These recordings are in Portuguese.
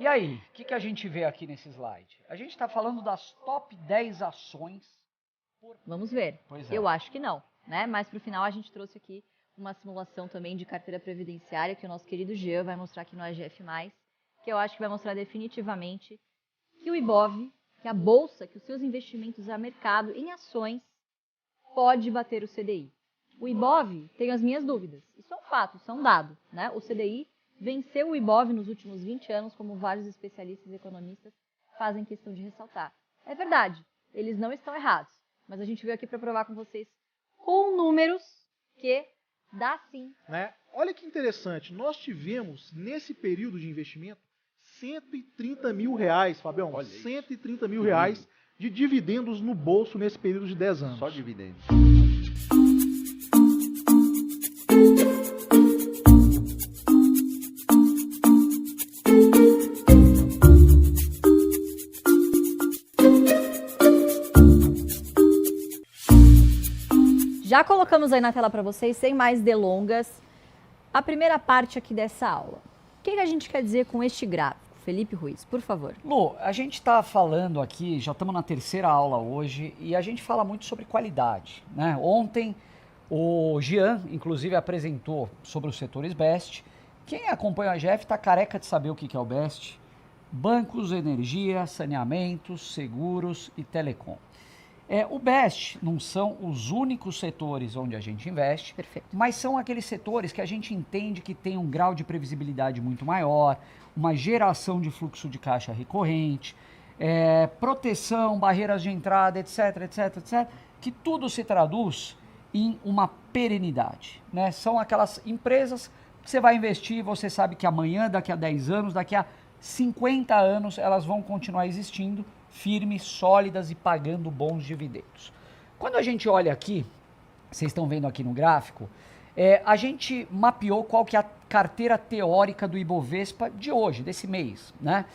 E aí, o que a gente vê aqui nesse slide? A gente está falando das top 10 ações. Vamos ver. Pois é. Eu acho que não, né? Mas para o final a gente trouxe aqui uma simulação também de carteira previdenciária que o nosso querido Jean vai mostrar aqui no AGF+, que eu acho que vai mostrar definitivamente que o IBOV, que a bolsa, que os seus investimentos a mercado em ações pode bater o CDI. O IBOV, tenho as minhas dúvidas. Isso é um fato, isso é um dado, né? O CDI venceu o IBOV nos últimos 20 anos, como vários especialistas e economistas fazem questão de ressaltar. É verdade, eles não estão errados, mas a gente veio aqui para provar com vocês com números que dá sim. Né? Olha que interessante, nós tivemos nesse período de investimento 130 mil reais, Fabião, Olha 130 mil reais de dividendos no bolso nesse período de 10 anos. Só dividendos. Já colocamos aí na tela para vocês, sem mais delongas, a primeira parte aqui dessa aula. O que a gente quer dizer com este gráfico? Felipe Ruiz, por favor. Lu, a gente está falando aqui, já estamos na terceira aula hoje, e a gente fala muito sobre qualidade, né? Ontem o Jean, inclusive, apresentou sobre os setores BEST. Quem acompanha a AGF está careca de saber o que é o BEST. Bancos, energia, saneamentos, seguros e telecom. O BEST não são os únicos setores onde a gente investe, Perfeito. Mas são aqueles setores que a gente entende que tem um grau de previsibilidade muito maior, uma geração de fluxo de caixa recorrente, proteção, barreiras de entrada, etc, etc, etc, que tudo se traduz em uma perenidade, né? São aquelas empresas que você vai investir e você sabe que amanhã, daqui a 10 anos, daqui a 50 anos, elas vão continuar existindo, firmes, sólidas e pagando bons dividendos. Quando a gente olha aqui, vocês estão vendo aqui no gráfico, a gente mapeou qual que é a carteira teórica do Ibovespa de hoje, desse mês, né?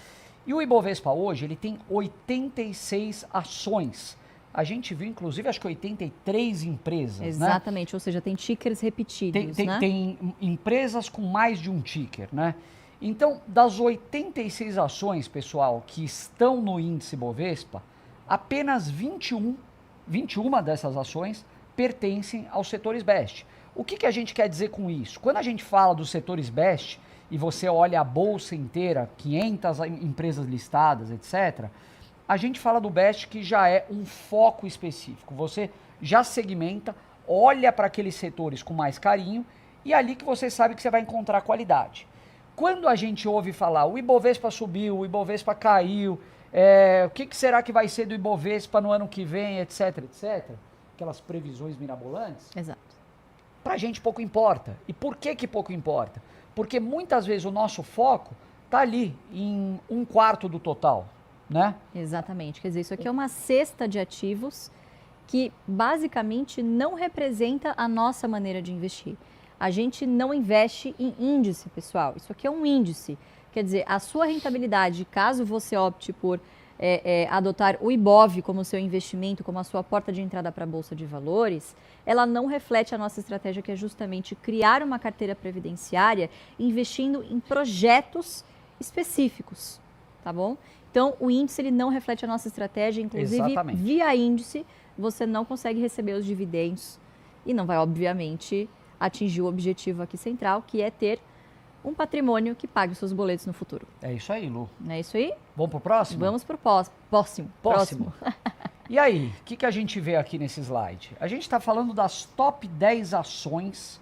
E o Ibovespa hoje, ele tem 86 ações. A gente viu, inclusive, acho que 83 empresas, Exatamente, né? Ou seja, tem tickers repetidos, né? Tem empresas com mais de um ticker, né? Então, das 86 ações, pessoal, que estão no índice Bovespa, apenas 21 dessas ações pertencem aos setores BEST. O que a gente quer dizer com isso? Quando a gente fala dos setores BEST e você olha a bolsa inteira, 500 empresas listadas, etc., a gente fala do BEST que já é um foco específico. Você já segmenta, olha para aqueles setores com mais carinho e é ali que você sabe que você vai encontrar qualidade. Quando a gente ouve falar, o Ibovespa subiu, o Ibovespa caiu, o que será que vai ser do Ibovespa no ano que vem, etc, etc, aquelas previsões mirabolantes, Exato. Pra gente pouco importa. E por que pouco importa? Porque muitas vezes o nosso foco tá ali em 1/4 do total, né? Exatamente, quer dizer, isso aqui é uma cesta de ativos que basicamente não representa a nossa maneira de investir. A gente não investe em índice, pessoal. Isso aqui é um índice. Quer dizer, a sua rentabilidade, caso você opte por adotar o IBOV como seu investimento, como a sua porta de entrada para a Bolsa de Valores, ela não reflete a nossa estratégia, que é justamente criar uma carteira previdenciária investindo em projetos específicos, tá bom? Então, o índice ele não reflete a nossa estratégia, inclusive, Exatamente. Via índice, você não consegue receber os dividendos e não vai, obviamente, atingir o objetivo aqui central, que é ter um patrimônio que pague os seus boletos no futuro. É isso aí, Lu. Não é isso aí? Vamos pro próximo? Vamos pro próximo. E aí, o que a gente vê aqui nesse slide? A gente está falando das top 10 ações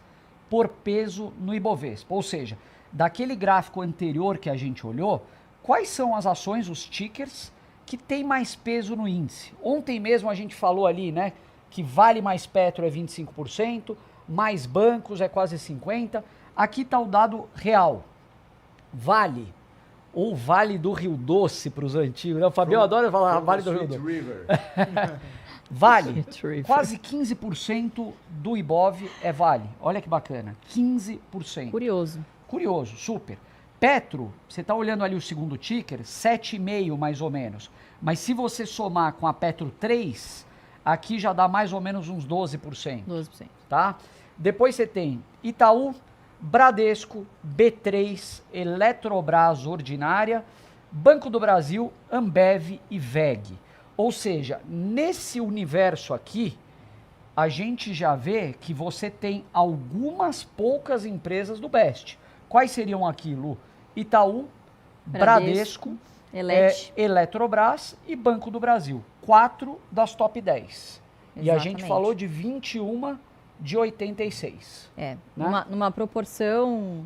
por peso no Ibovespa, ou seja, daquele gráfico anterior que a gente olhou, quais são as ações, os tickers, que tem mais peso no índice? Ontem mesmo a gente falou ali, né, que Vale mais Petro é 25%, mais bancos é quase 50%. Aqui está o dado real. Vale, ou Vale do Rio Doce para os antigos, né? O Fabião adora falar Vale do Rio Doce. Vale, quase 15% do Ibov é Vale. Olha que bacana, 15%. Curioso, super. Petro, você está olhando ali o segundo ticker, 7,5% mais ou menos. Mas se você somar com a Petro 3, aqui já dá mais ou menos uns 12%. 12%. Tá? Depois você tem Itaú, Bradesco, B3, Eletrobras Ordinária, Banco do Brasil, Ambev e VEG. Ou seja, nesse universo aqui, a gente já vê que você tem algumas poucas empresas do Best. Quais seriam aqui, Lu? Itaú, Bradesco, Eletrobras e Banco do Brasil. 4 das top 10. Exatamente. E a gente falou de 21 de 86. É, né? numa proporção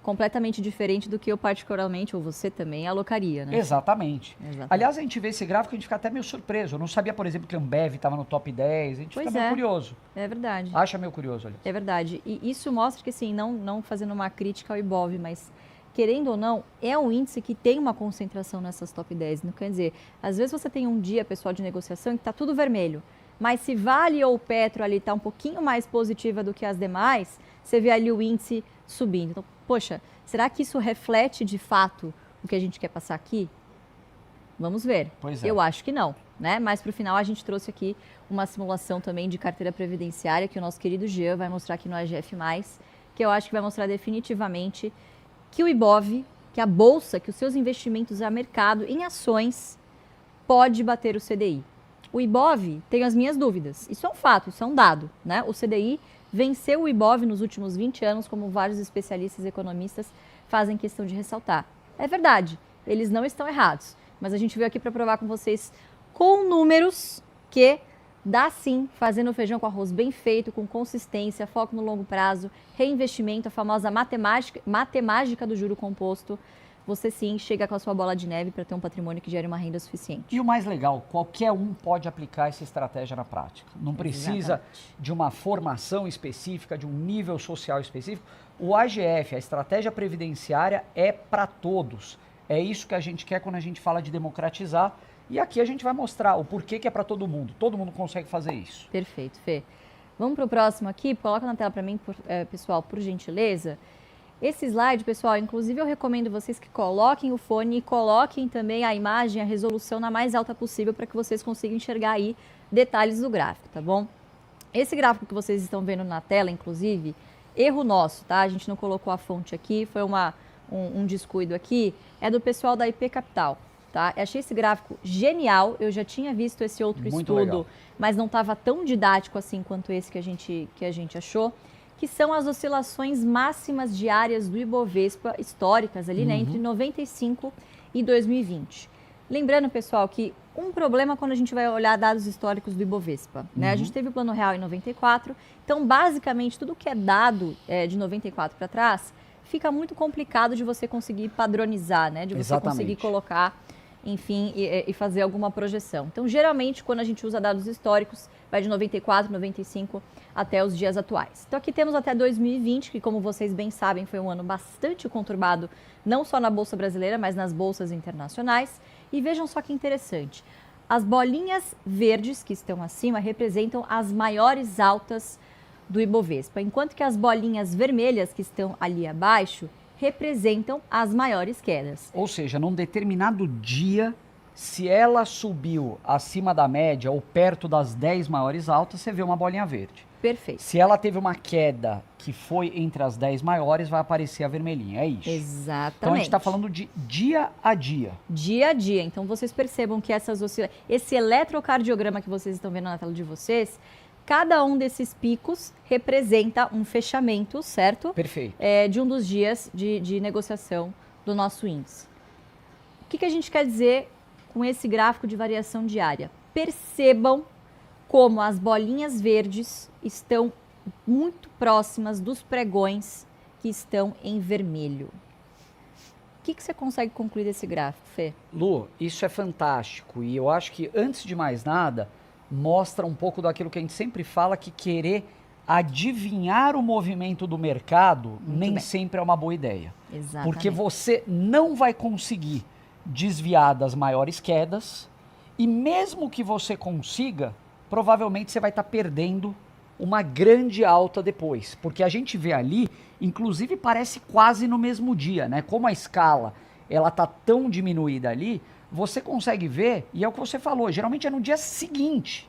completamente diferente do que eu particularmente, ou você também, alocaria, né? Exatamente. Aliás, a gente vê esse gráfico e a gente fica até meio surpreso. Eu não sabia, por exemplo, que a Ambev estava no top 10. A gente fica meio curioso. É verdade. Acha meio curioso, ali. É verdade. E isso mostra que, assim, não fazendo uma crítica ao Ibov, mas querendo ou não, é um índice que tem uma concentração nessas top 10. Não quer dizer, às vezes você tem um dia, pessoal, de negociação que está tudo vermelho. Mas se Vale ou Petro ali está um pouquinho mais positiva do que as demais, você vê ali o índice subindo. Então, poxa, será que isso reflete de fato o que a gente quer passar aqui? Vamos ver. Pois é. Eu acho que não, né? Mas para o final a gente trouxe aqui uma simulação também de carteira previdenciária que o nosso querido Jean vai mostrar aqui no AGF+, que eu acho que vai mostrar definitivamente que o Ibov, que a Bolsa, que os seus investimentos a mercado em ações pode bater o CDI. O Ibov, tenho as minhas dúvidas. Isso é um fato, isso é um dado, né? O CDI venceu o Ibov nos últimos 20 anos, como vários especialistas e economistas fazem questão de ressaltar. É verdade, eles não estão errados, mas a gente veio aqui para provar com vocês com números que dá sim, fazendo o feijão com arroz bem feito, com consistência, foco no longo prazo, reinvestimento, a famosa matemática do juro composto. Você sim chega com a sua bola de neve para ter um patrimônio que gere uma renda suficiente. E o mais legal, qualquer um pode aplicar essa estratégia na prática. Não precisa de uma formação específica, de um nível social específico. O AGF, a estratégia previdenciária, é para todos. É isso que a gente quer quando a gente fala de democratizar. E aqui a gente vai mostrar o porquê que é para todo mundo. Todo mundo consegue fazer isso. Perfeito, Fê. Vamos para o próximo aqui. Coloca na tela para mim, pessoal, por gentileza. Esse slide, pessoal, inclusive eu recomendo vocês que coloquem o fone e coloquem também a imagem, a resolução na mais alta possível para que vocês consigam enxergar aí detalhes do gráfico, tá bom? Esse gráfico que vocês estão vendo na tela, inclusive, erro nosso, tá? A gente não colocou a fonte aqui, foi um descuido aqui, é do pessoal da IP Capital, tá? Eu achei esse gráfico genial, eu já tinha visto esse outro Muito estudo, legal. mas não estava tão didático assim quanto esse que a gente achou, que são as oscilações máximas diárias do Ibovespa históricas ali, né, entre 95 e 2020. Lembrando, pessoal, que um problema quando a gente vai olhar dados históricos do Ibovespa, né? A gente teve o Plano Real em 94, então basicamente tudo que é dado de 94 para trás fica muito complicado de você conseguir padronizar, né? De você conseguir colocar, enfim, e fazer alguma projeção. Então, geralmente, quando a gente usa dados históricos, vai de 94, 95 até os dias atuais. Então, aqui temos até 2020, que, como vocês bem sabem, foi um ano bastante conturbado, não só na Bolsa Brasileira, mas nas bolsas internacionais. E vejam só que interessante, as bolinhas verdes que estão acima representam as maiores altas do Ibovespa, enquanto que as bolinhas vermelhas que estão ali abaixo representam as maiores quedas. Ou seja, num determinado dia, se ela subiu acima da média ou perto das 10 maiores altas, você vê uma bolinha verde. Perfeito. Se ela teve uma queda que foi entre as 10 maiores, vai aparecer a vermelhinha, é isso. Exatamente. Então a gente está falando de dia a dia. Dia a dia. Então vocês percebam que esse eletrocardiograma que vocês estão vendo na tela de vocês, cada um desses picos representa um fechamento, certo? Perfeito. De um dos dias de negociação do nosso índice. O que a gente quer dizer com esse gráfico de variação diária? Percebam como as bolinhas verdes estão muito próximas dos pregões que estão em vermelho. O que você consegue concluir desse gráfico, Fê? Lu, isso é fantástico e eu acho que, antes de mais nada, mostra um pouco daquilo que a gente sempre fala, que querer adivinhar o movimento do mercado nem sempre é uma boa ideia. Exatamente. Porque você não vai conseguir desviar das maiores quedas e mesmo que você consiga, provavelmente você vai estar perdendo uma grande alta depois. Porque a gente vê ali, inclusive parece quase no mesmo dia, né? Como a escala ela tá tão diminuída ali, você consegue ver, e é o que você falou, geralmente é no dia seguinte,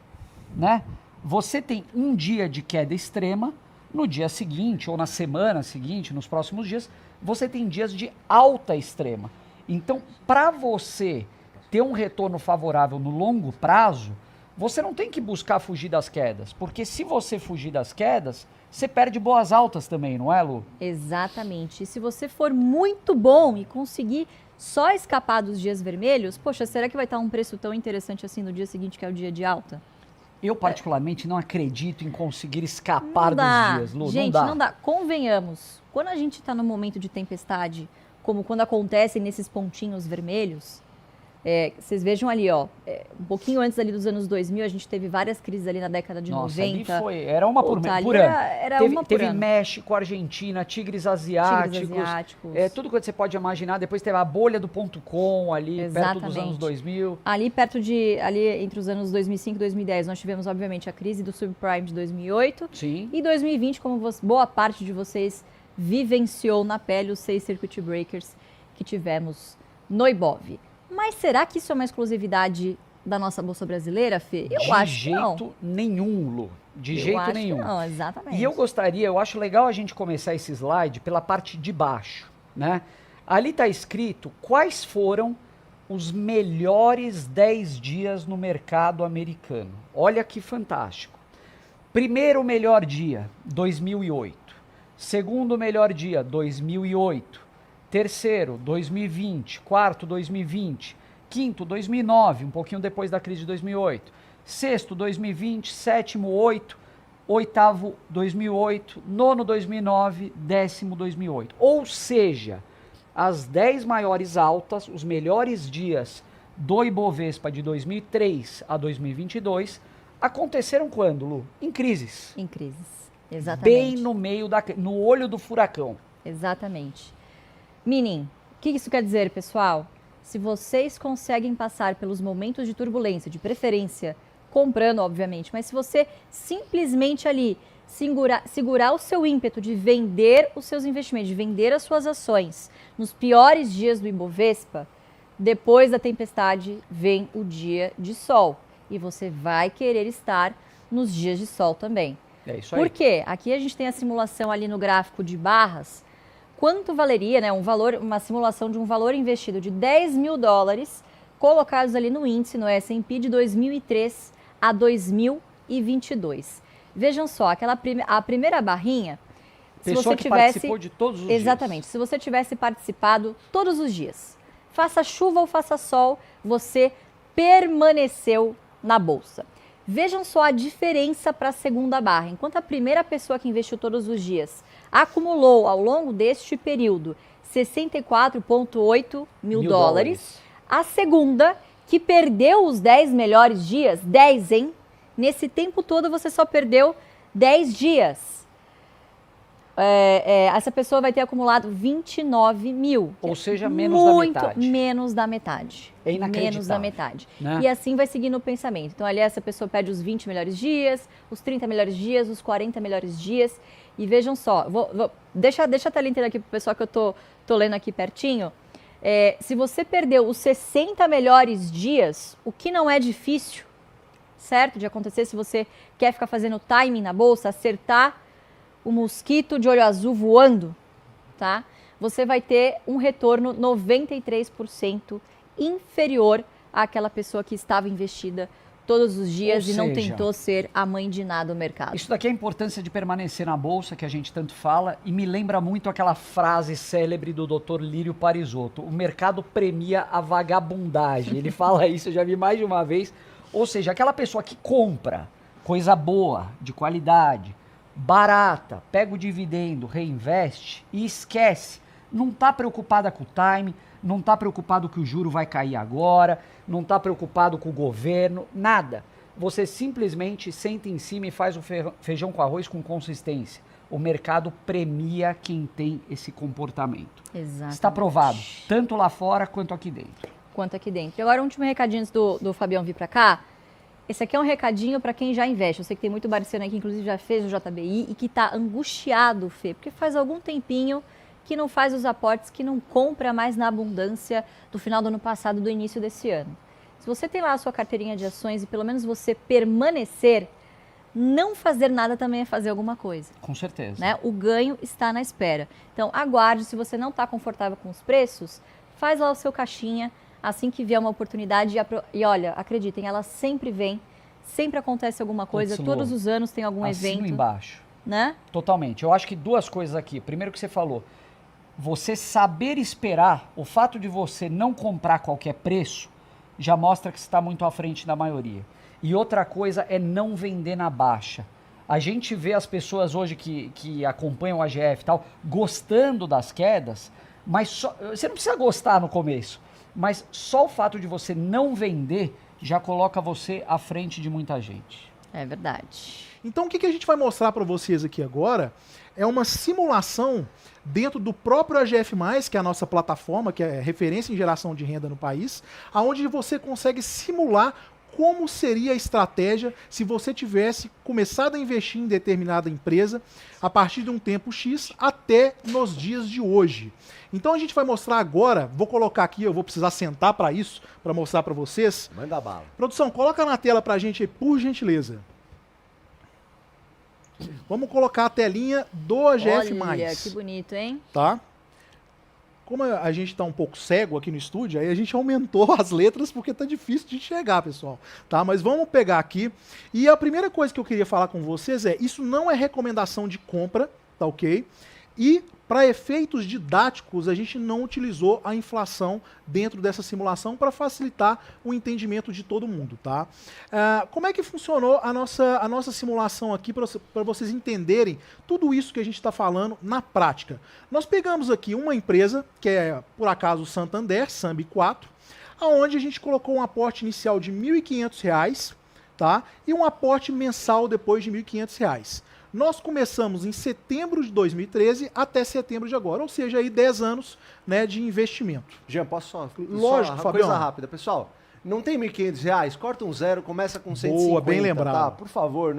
né? Você tem um dia de queda extrema, no dia seguinte ou na semana seguinte, nos próximos dias, você tem dias de alta extrema. Então, para você ter um retorno favorável no longo prazo, você não tem que buscar fugir das quedas, porque se você fugir das quedas, você perde boas altas também, não é, Lu? Exatamente. E se você for muito bom e conseguir só escapar dos dias vermelhos, poxa, será que vai estar um preço tão interessante assim no dia seguinte, que é o dia de alta? Eu, particularmente, não acredito em conseguir escapar Não dá. dos dias, Lu. Gente, não dá. não dá. Convenhamos, quando a gente está no momento de tempestade, como quando acontecem nesses pontinhos vermelhos, vocês vejam ali, ó, um pouquinho antes ali dos anos 2000, a gente teve várias crises ali na década de Nossa, 90. ali foi, era uma por, Puta, ali por ano. era teve uma por teve ano. México, Argentina, tigres asiáticos. Tudo que você pode imaginar. Depois teve a bolha do .com ali, perto dos anos 2000. Ali entre os anos 2005 e 2010, nós tivemos, obviamente, a crise do subprime de 2008. Sim. E 2020, como boa parte de vocês vivenciou na pele, os 6 circuit breakers que tivemos no Ibov. Mas será que isso é uma exclusividade da nossa Bolsa Brasileira, Fê? Eu acho que não. De jeito nenhum, Lu. De Eu jeito acho nenhum. Que não, exatamente. E eu acho legal a gente começar esse slide pela parte de baixo, né? Ali está escrito quais foram os melhores 10 dias no mercado americano. Olha que fantástico. Primeiro melhor dia, 2008. Segundo melhor dia, 2008. Terceiro, 2020. Quarto, 2020. Quinto, 2009, um pouquinho depois da crise de 2008. Sexto, 2020. Sétimo, 8. Oitavo, 2008. Nono, 2009. Décimo, 2008. Ou seja, as 10 maiores altas, os melhores dias do Ibovespa de 2003 a 2022, aconteceram quando, Lu? Em crises. Em crises, exatamente. Bem no meio no olho do furacão. Exatamente. Meaning, o que isso quer dizer, pessoal? Se vocês conseguem passar pelos momentos de turbulência, de preferência, comprando, obviamente, mas se você simplesmente ali segurar o seu ímpeto de vender os seus investimentos, de vender as suas ações nos piores dias do Ibovespa, depois da tempestade vem o dia de sol. E você vai querer estar nos dias de sol também. É isso aí. Por quê? Aqui a gente tem a simulação ali no gráfico de barras. Quanto valeria, né, uma simulação de um valor investido de $10 mil colocados ali no índice, no S&P de 2003 a 2022. Vejam só, a primeira barrinha, se você participou de todos os dias. Exatamente, se você tivesse participado todos os dias, faça chuva ou faça sol, você permaneceu na bolsa. Vejam só a diferença para a segunda barra. Enquanto a primeira pessoa que investiu todos os dias acumulou ao longo deste período 64,8 mil dólares, a segunda, que perdeu os 10 melhores dias, 10, hein? Nesse tempo todo você só perdeu 10 dias. Essa pessoa vai ter acumulado 29 mil. Ou seja, menos da metade. Muito menos da metade. É inacreditável. Menos da metade. Né? E assim vai seguindo o pensamento. Então, ali essa pessoa perde os 20 melhores dias, os 30 melhores dias, os 40 melhores dias. E vejam só, deixa a tela inteira aqui pro pessoal que eu tô lendo aqui pertinho. Se você perdeu os 60 melhores dias, o que não é difícil, certo? De acontecer, se você quer ficar fazendo timing na bolsa, acertar o mosquito de olho azul voando, tá? Você vai ter um retorno 93% inferior àquela pessoa que estava investida todos os dias e não tentou ser a mãe de nada do mercado. Isso daqui é a importância de permanecer na bolsa, que a gente tanto fala, e me lembra muito aquela frase célebre do Dr. Lírio Parisotto: o mercado premia a vagabundagem. Ele fala isso, eu já vi mais de uma vez. Ou seja, aquela pessoa que compra coisa boa, de qualidade, barata, pega o dividendo, reinveste e esquece. Não está preocupada com o time, não está preocupado que o juro vai cair agora, não está preocupado com o governo, nada. Você simplesmente senta em cima e faz o feijão com arroz com consistência. O mercado premia quem tem esse comportamento. Exatamente. Está provado, tanto lá fora quanto aqui dentro. Quanto aqui dentro. E agora, um último recadinho antes do Fabião vir para cá. Esse aqui é um recadinho para quem já investe. Eu sei que tem muito bariciano aqui, inclusive já fez o JBI e que está angustiado, Fê, porque faz algum tempinho que não faz os aportes, que não compra mais na abundância do final do ano passado, do início desse ano. Se você tem lá a sua carteirinha de ações e pelo menos você permanecer, não fazer nada também é fazer alguma coisa. Com certeza. Né? O ganho está na espera. Então, aguarde. Se você não está confortável com os preços, faz lá o seu caixinha, assim que vier uma oportunidade, e olha, acreditem, ela sempre vem, sempre acontece alguma coisa, Putz, Lu, todos os anos tem algum assino evento, embaixo. né? Totalmente. Eu acho que duas coisas aqui. Primeiro que você falou, você saber esperar, o fato de você não comprar a qualquer preço, já mostra que você está muito à frente da maioria. E outra coisa é não vender na baixa. A gente vê as pessoas hoje que acompanham o AGF e tal, gostando das quedas, mas você não precisa gostar no começo, mas só o fato de você não vender já coloca você à frente de muita gente. É verdade. Então o que a gente vai mostrar para vocês aqui agora é uma simulação dentro do próprio AGF+, que é a nossa plataforma, que é referência em geração de renda no país, aonde você consegue simular como seria a estratégia se você tivesse começado a investir em determinada empresa a partir de um tempo X até nos dias de hoje. Então a gente vai mostrar agora, vou colocar aqui, eu vou precisar sentar para isso, para mostrar para vocês. Manda bala. Produção, coloca na tela para a gente aí, por gentileza. Vamos colocar a telinha do AGF+. Olha, que bonito, hein? Tá? Como a gente tá um pouco cego aqui no estúdio, aí a gente aumentou as letras porque tá difícil de enxergar, pessoal. Tá? Mas vamos pegar aqui. E a primeira coisa que eu queria falar com vocês é, isso não é recomendação de compra, tá ok? E para efeitos didáticos, a gente não utilizou a inflação dentro dessa simulação para facilitar o entendimento de todo mundo, tá? Como é que funcionou a nossa simulação aqui para vocês entenderem tudo isso que a gente está falando na prática? Nós pegamos aqui uma empresa, que é, por acaso, o Santander, Sambi 4, aonde a gente colocou um aporte inicial de R$ 1.500, tá? E um aporte mensal depois de R$ 1.500. Nós começamos em setembro de 2013 até setembro de agora, ou seja, aí 10 anos, né, de investimento. Jean, posso só? Lógico, só Fabião. coisa rápida. Pessoal, não tem R$ 1.500, corta um zero, começa com 150. Boa, bem lembrado. Tá? Por favor,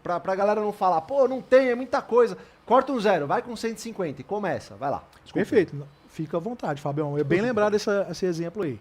pra galera não falar, pô, não tem, é muita coisa. Corta um zero, vai com 150 e começa, vai lá. Desculpa. Perfeito, fica à vontade, Fabião. É bem lembrado esse exemplo aí.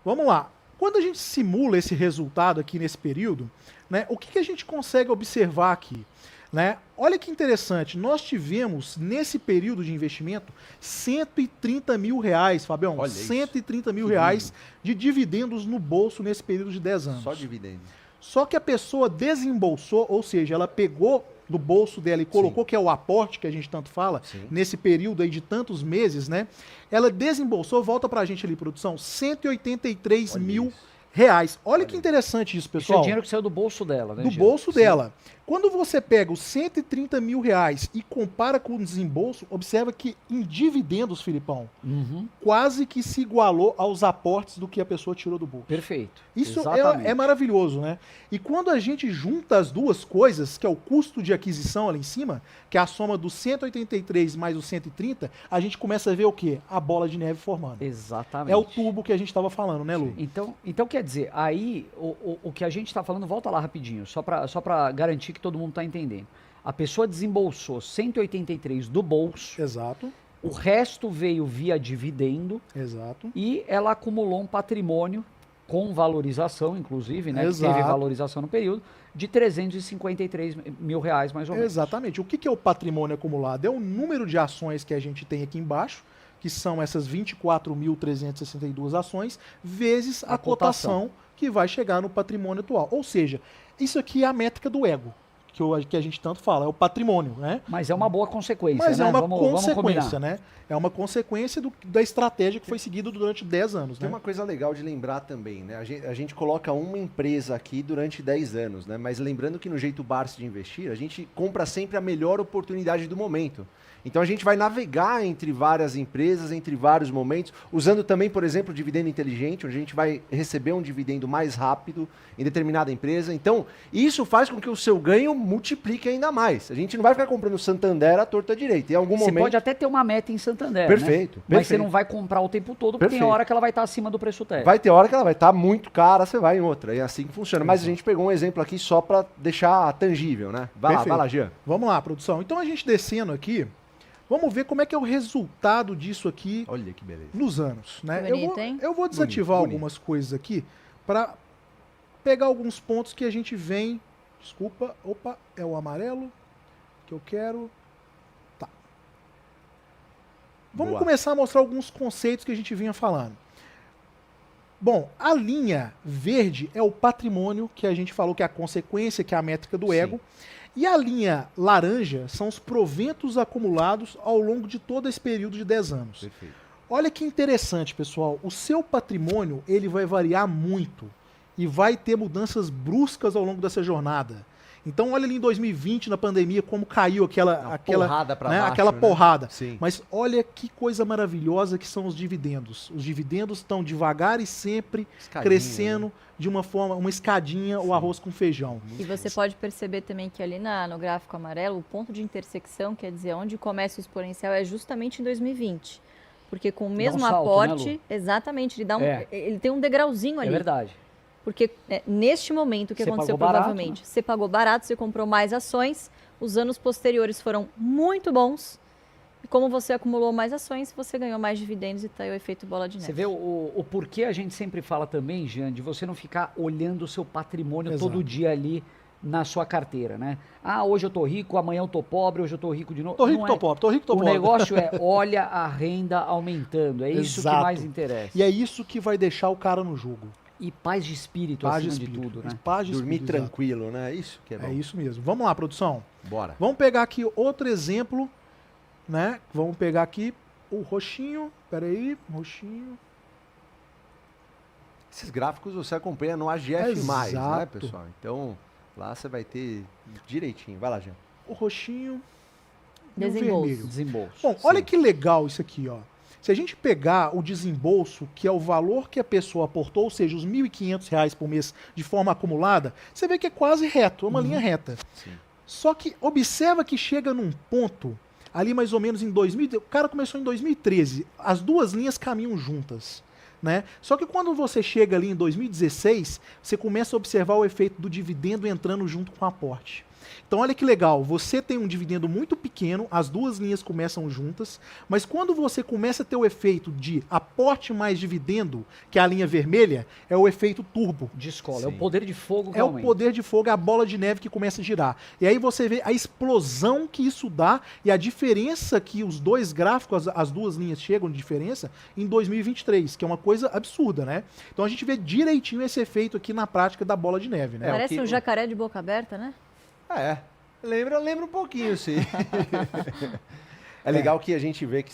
Vamos lá. Quando a gente simula esse resultado aqui nesse período, né, o que a gente consegue observar aqui? Né? Olha que interessante, nós tivemos nesse período de investimento R$130 mil, Fabião, Olha R$130 mil lindo. de dividendos no bolso nesse período de 10 anos. Só dividendo. Só que a pessoa desembolsou, ou seja, ela pegou do bolso dela e colocou, que é o aporte que a gente tanto fala, Sim. nesse período aí de tantos meses, né? Ela desembolsou, volta pra gente ali, produção, R$183 mil. Olha que interessante isso, Isso pessoal. é dinheiro que saiu do bolso dela, né, Do Jean? bolso dela. Quando você pega os R$130 mil e compara com o desembolso, observa que em dividendos, Filipão, quase que se igualou aos aportes do que a pessoa tirou do bolso. Perfeito. Isso Exatamente. é maravilhoso, né? E quando a gente junta as duas coisas, que é o custo de aquisição ali em cima, que é a soma dos 183 mais os 130, a gente começa a ver o quê? A bola de neve formando. Exatamente. É o tubo que a gente estava falando, né, Lu? Então quer dizer, aí o que a gente está falando, volta lá rapidinho, só para garantir que todo mundo está entendendo. A pessoa desembolsou 183 do bolso, Exato, o resto veio via dividendo exato. e ela acumulou um patrimônio com valorização, inclusive, né? Que Exato. teve valorização no período, de R$353 mil mais ou menos. Exatamente. O que é o patrimônio acumulado? É o número de ações que a gente tem aqui embaixo, que são essas 24.362 ações, vezes a cotação que vai chegar no patrimônio atual. Ou seja, isso aqui é a métrica do ego, que a gente tanto fala, é o patrimônio, né? Mas é uma boa consequência, Mas né? é uma Vamos consequência, combinar. né? É uma consequência da estratégia que foi seguida durante 10 anos, Tem né? uma coisa legal de lembrar também, né? A gente coloca uma empresa aqui durante 10 anos, né? Mas lembrando que no jeito Barsi de investir, a gente compra sempre a melhor oportunidade do momento. Então a gente vai navegar entre várias empresas, entre vários momentos, usando também, por exemplo, o dividendo inteligente, onde a gente vai receber um dividendo mais rápido em determinada empresa. Então, isso faz com que o seu ganho multiplique ainda mais. A gente não vai ficar comprando Santander à torta direita. Em algum Você momento... pode até ter uma meta em Santander, Perfeito, né? Mas você perfeito. não vai comprar o tempo todo, porque tem Perfeito. hora que ela vai estar acima do preço teto. Vai ter hora que ela vai estar muito cara, você vai em outra. É assim que funciona. Mas a gente pegou um exemplo aqui só para deixar tangível, né? Vai lá, Jean. Vamos lá, produção. Então a gente descendo aqui, vamos ver como é que é o resultado disso aqui Olha que beleza. nos anos, né? Que bonito, hein? Eu vou desativar Bonito. algumas coisas aqui para pegar alguns pontos que a gente vem. Desculpa, opa, é o amarelo que eu quero. Tá. Vamos Boa. começar a mostrar alguns conceitos que a gente vinha falando. Bom, a linha verde é o patrimônio, que a gente falou que é a consequência, que é a métrica do Sim. ego. E a linha laranja são os proventos acumulados ao longo de todo esse período de 10 anos. Perfeito. Olha que interessante, pessoal. O seu patrimônio, ele vai variar muito e vai ter mudanças bruscas ao longo dessa jornada. Então, olha ali em 2020, na pandemia, como caiu aquela Porrada pra baixo, aquela né? porrada. Sim. Mas olha que coisa maravilhosa que são os dividendos. Os dividendos estão devagar e sempre Escadinha, crescendo né? de uma forma, uma escadinha, o arroz com feijão. E você pode perceber também que ali no gráfico amarelo, o ponto de intersecção, quer dizer, onde começa o exponencial, é justamente em 2020. Porque com o mesmo salto, aporte, né, Lu? exatamente, É. ele tem um degrauzinho É ali. verdade. Porque neste momento, o que Você aconteceu pagou barato, provavelmente? né? Você pagou barato, você comprou mais ações, os anos posteriores foram muito bons, e como você acumulou mais ações, você ganhou mais dividendos e tá aí o efeito bola de neve. Você vê o porquê a gente sempre fala também, Jean, de você não ficar olhando o seu patrimônio Exato. todo dia ali na sua carteira, né? Ah, hoje eu tô rico, amanhã eu tô pobre, hoje eu tô rico de novo. Tô rico, Não tô é. pobre, tô rico, tô O pobre. negócio é, olha a renda aumentando, é isso Exato. que mais interessa. E é isso que vai deixar o cara no jogo. E paz de espírito Paz de acima espírito. de tudo, né? Paz de Dormir espírito, exato. tranquilo, né? Isso que é bom. É isso mesmo. Vamos lá, produção. Bora. Vamos pegar aqui outro exemplo, né? Vamos pegar aqui o roxinho. Pera aí, roxinho. Esses gráficos você acompanha no AGF+, né, Exato. pessoal? Então, lá você vai ter direitinho. Vai lá, Jean. O roxinho e o Desembolso. vermelho. Desembolso. Bom, olha que legal isso aqui, ó. Se a gente pegar o desembolso, que é o valor que a pessoa aportou, ou seja, os R$ 1.500 por mês de forma acumulada, você vê que é quase reto, é uma linha reta. Sim. Só que observa que chega num ponto, ali mais ou menos em 2000, o cara começou em 2013, as duas linhas caminham juntas, né? Só que quando você chega ali em 2016, você começa a observar o efeito do dividendo entrando junto com o aporte. Então olha que legal, você tem um dividendo muito pequeno, as duas linhas começam juntas, mas quando você começa a ter o efeito de aporte mais dividendo, que é a linha vermelha, é o efeito turbo. De escola, é Sim. o poder de fogo que É o aumenta. poder de fogo, é a bola de neve que começa a girar. E aí você vê a explosão que isso dá e a diferença que os dois gráficos, as duas linhas chegam de diferença em 2023, que é uma coisa absurda, né? Então a gente vê direitinho esse efeito aqui na prática da bola de neve, né? Parece que- um jacaré de boca aberta, né? Lembra um pouquinho, sim. É legal que a gente vê que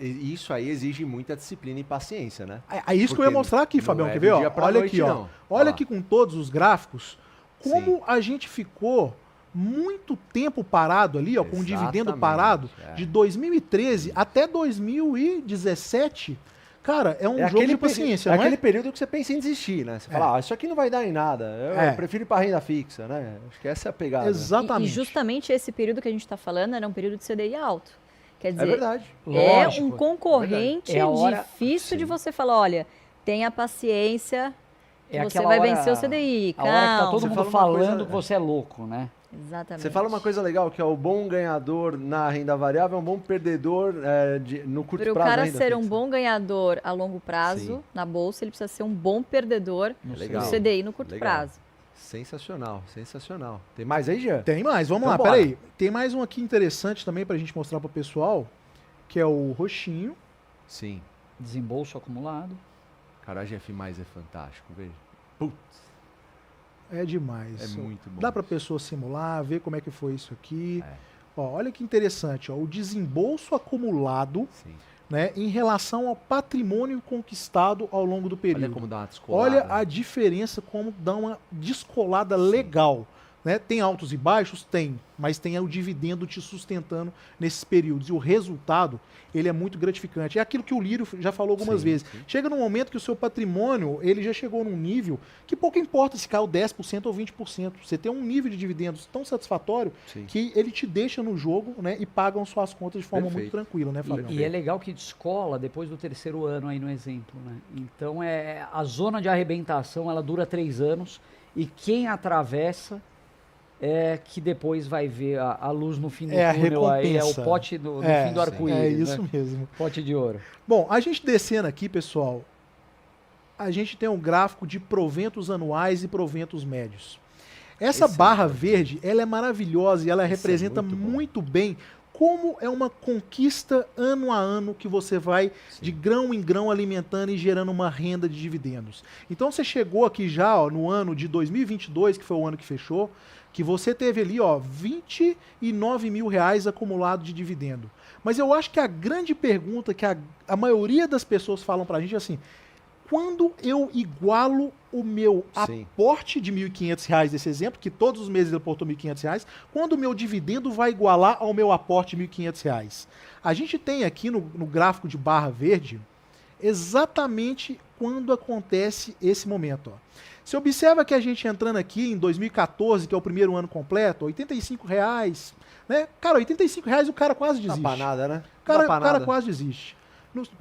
isso aí exige muita disciplina e paciência, né? É isso que eu ia Porque mostrar aqui, não Fabião, é quer do ver? Ó? dia pra Olha noite, aqui, ó. não. Olha Olha lá. aqui com todos os gráficos, como a gente ficou muito tempo parado ali, ó, com o dividendo Exatamente, parado, é. de 2013 até 2017. Cara, é um jogo de paciência, é não aquele é? período que você pensa em desistir, né? Você fala, isso aqui não vai dar em nada, eu prefiro ir pra renda fixa, né? Acho que essa é a pegada. né? Exatamente. E justamente esse período que a gente está falando era um período de CDI alto. Quer É dizer, verdade. é Lógico, um concorrente É a hora- difícil de Sim. você falar, olha, tenha paciência, que É você aquela vai hora- vencer o CDI, A hora que tá calma. todo Você mundo fala uma falando coisa- que você é louco, né? Exatamente. Você fala uma coisa legal, que é o bom ganhador na renda variável é um bom perdedor no curto Para o prazo. cara na renda ser um fixa. bom ganhador a longo prazo Sim. na bolsa, ele precisa ser um bom perdedor No Legal. no CDI no curto Legal. prazo. Sensacional, sensacional. Tem mais aí, Jean? Tem mais, vamos Então lá, bora. peraí. Tem mais um aqui interessante também pra gente mostrar pro pessoal, que é o roxinho. Sim. Desembolso acumulado. Cara, a GF+, é fantástico, veja. Putz, É demais. é muito bom. Dá pra pessoa simular, ver como é que foi isso aqui. É. Ó, olha que interessante, ó, o desembolso acumulado, Sim. né, em relação ao patrimônio conquistado ao longo do período. Olha como dá uma descolada. Olha a diferença, como dá uma descolada legal. Né? Tem altos e baixos? Tem, mas tem o dividendo te sustentando nesses períodos. E o resultado, ele é muito gratificante. É aquilo que o Lírio já falou algumas Sim, vezes. sim. Chega num momento que o seu patrimônio, ele já chegou num nível que pouco importa se caiu 10% ou 20%. Você tem um nível de dividendos tão satisfatório Sim. que ele te deixa no jogo, né, e pagam suas contas de forma muito Perfeito. tranquila, né, Fabião? E é legal que descola depois do terceiro ano aí no exemplo, né? Então a zona de arrebentação ela dura 3 anos e quem atravessa é que depois vai ver a luz no fim do É a túnel aí, é o recompensa. pote no É, fim do sim. arco-íris, É isso né? mesmo. Pote de ouro. Bom, a gente descendo aqui, pessoal, a gente tem um gráfico de proventos anuais e proventos médios. Essa Esse é barra muito bom. verde, ela é maravilhosa e ela Esse é representa muito bom. muito bem como é uma conquista ano a ano que você vai de grão em grão alimentando e gerando uma renda de dividendos. Então você chegou aqui já ó, no ano de 2022, que foi o ano que fechou, que você teve ali ó, R$29 mil acumulado de dividendo. Mas eu acho que a grande pergunta que a maioria das pessoas falam pra gente é assim, quando eu igualo o meu aporte de R$1.500 desse exemplo, que todos os meses ele aportou R$1.500, quando o meu dividendo vai igualar ao meu aporte de R$1.500? A gente tem aqui no gráfico de barra verde exatamente quando acontece esse momento. Ó. Você observa que a gente entrando aqui em 2014, que é o primeiro ano completo, R$85, né? Cara, R$85 o cara quase desiste. Não dá pra nada, né? O cara quase desiste.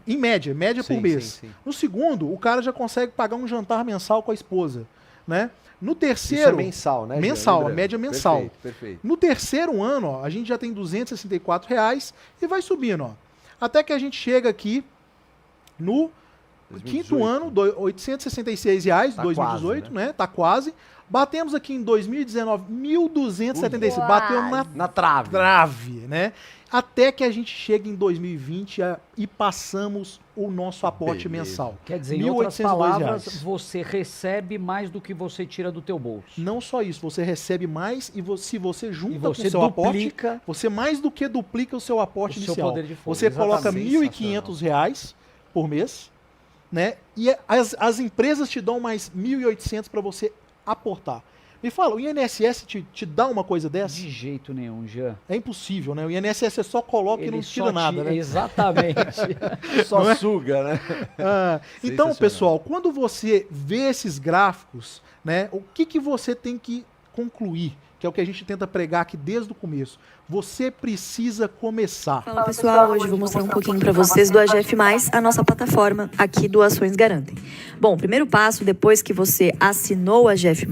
Em média por mês. Sim. No segundo, o cara já consegue pagar um jantar mensal com a esposa, né? No terceiro... Isso é mensal, né? Mensal, a média mensal. Perfeito. No terceiro ano, ó, a gente já tem R$264 e vai subindo, ó. Até que a gente chega aqui no 2018. quinto ano, R$866, Tá 2018, quase, né? Tá quase. Batemos aqui em 2019, 1.276. Bateu Na trave. né? Até que a gente chega em 2020 e passamos o nosso aporte mensal. Quer dizer, em outras R$1.802. palavras, você recebe mais do que você tira do teu bolso. Não só isso, você recebe mais e se você junta E com o você seu duplica aporte, você mais do que duplica o seu aporte o seu inicial. poder de fogo, Você coloca exatamente. R$1.500 por mês, né? E as empresas te dão mais 1.800 para você aportar. Me fala, o INSS te dá uma coisa dessa? De jeito nenhum, Jean. É impossível, né? O INSS só coloca e não tira nada, né? Exatamente. Só suga, né? Então, pessoal, quando você vê esses gráficos, né, o que você tem que concluir? Que é o que a gente tenta pregar aqui desde o começo. Você precisa começar. Fala pessoal, hoje eu vou mostrar um pouquinho para vocês do AGF+, a nossa plataforma aqui do Ações Garantem. Bom, o primeiro passo, depois que você assinou o AGF+,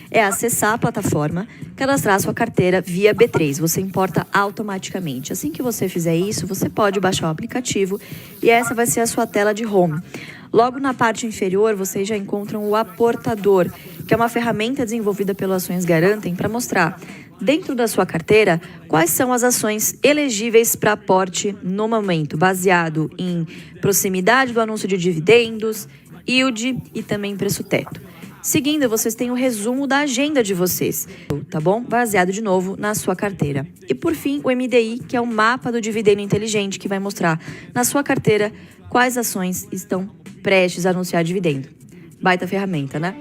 é acessar a plataforma, cadastrar sua carteira via B3, você importa automaticamente. Assim que você fizer isso, você pode baixar o aplicativo e essa vai ser a sua tela de home. Logo na parte inferior, vocês já encontram o aportador, que é uma ferramenta desenvolvida pelo Ações Garantem para mostrar, dentro da sua carteira, quais são as ações elegíveis para aporte no momento, baseado em proximidade do anúncio de dividendos, yield e também preço-teto. Seguindo, vocês têm o resumo da agenda de vocês, tá bom? Baseado de novo na sua carteira. E por fim, o MDI, que é o mapa do dividendo inteligente, que vai mostrar na sua carteira quais ações estão prestes a anunciar dividendo. Baita ferramenta, né?